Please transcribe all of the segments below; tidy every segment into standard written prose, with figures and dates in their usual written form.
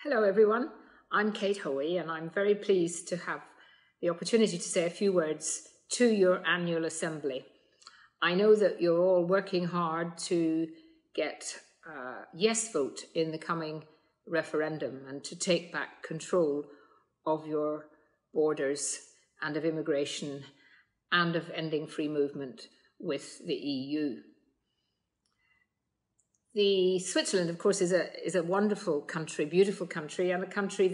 Hello everyone, I'm Kate Hoey and I'm very pleased to have the opportunity to say a few words to your annual assembly. I know that you're all working hard to get a yes vote in the coming referendum and to take back control of your borders and of immigration and of ending free movement with the EU. Switzerland, of course, is a wonderful country, beautiful country, and a country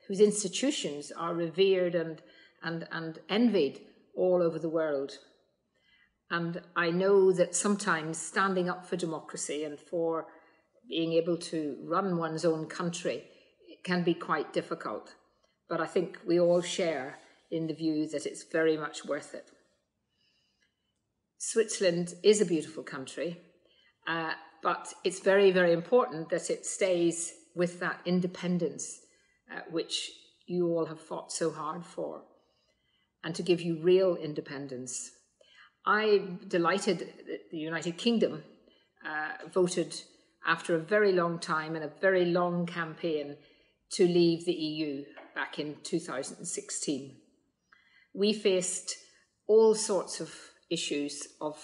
whose institutions are revered and envied all over the world. And I know that sometimes standing up for democracy and for being able to run one's own country can be quite difficult. But I think we all share in the view that it's very much worth it. Switzerland is a beautiful country. But it's very, very important that it stays with that independence which you all have fought so hard for, and to give you real independence. I'm delighted that the United Kingdom voted after a very long time and a very long campaign to leave the EU back in 2016. We faced all sorts of issues of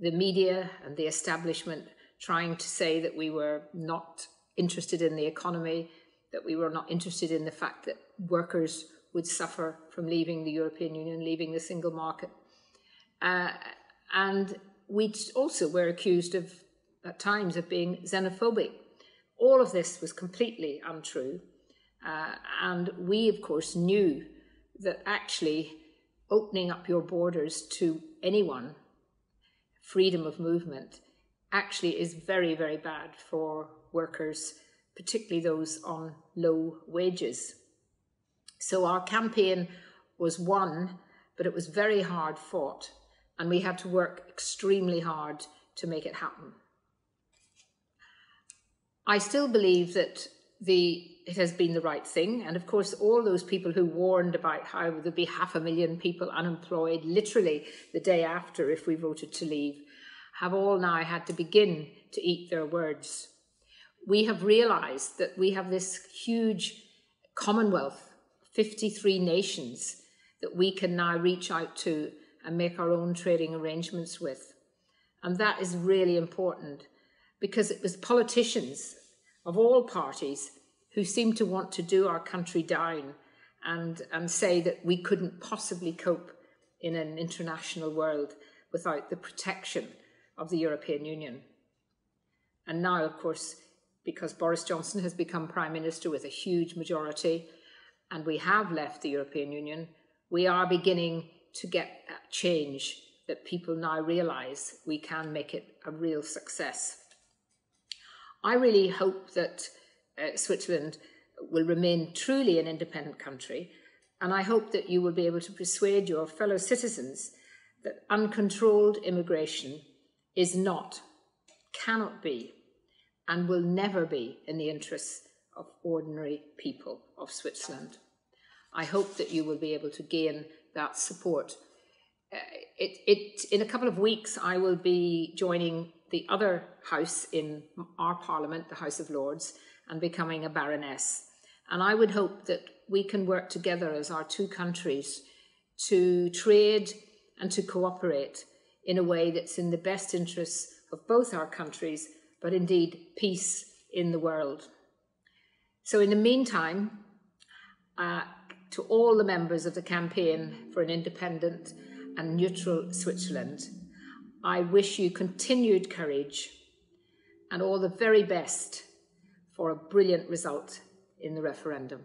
the media and the establishment trying to say that we were not interested in the economy, that we were not interested in the fact that workers would suffer from leaving the European Union, leaving the single market. And we also were accused of, at times, of being xenophobic. All of this was completely untrue. And we, of course, knew that actually opening up your borders to anyone, freedom of movement, actually is very, very bad for workers, particularly those on low wages. So our campaign was won, but it was very hard fought, and we had to work extremely hard to make it happen. I still believe that it has been the right thing, and of course all those people who warned about how there'd be 500,000 people unemployed literally the day after if we voted to leave, have all now had to begin to eat their words. We have realised that we have this huge commonwealth, 53 nations, that we can now reach out to and make our own trading arrangements with. And that is really important, because it was politicians of all parties who seemed to want to do our country down and say that we couldn't possibly cope in an international world without the protection of the European Union. And now, of course, because Boris Johnson has become Prime Minister with a huge majority and we have left the European Union, we are beginning to get a change that people now realise we can make it a real success. I really hope that Switzerland will remain truly an independent country, and I hope that you will be able to persuade your fellow citizens that uncontrolled immigration is not, cannot be, and will never be in the interests of ordinary people of Switzerland. I hope that you will be able to gain that support. In a couple of weeks, I will be joining the other house in our Parliament, the House of Lords, and becoming a Baroness. And I would hope that we can work together as our two countries to trade and to cooperate in a way that's in the best interests of both our countries, but indeed peace in the world. So in the meantime, to all the members of the campaign for an independent and neutral Switzerland, I wish you continued courage and all the very best for a brilliant result in the referendum.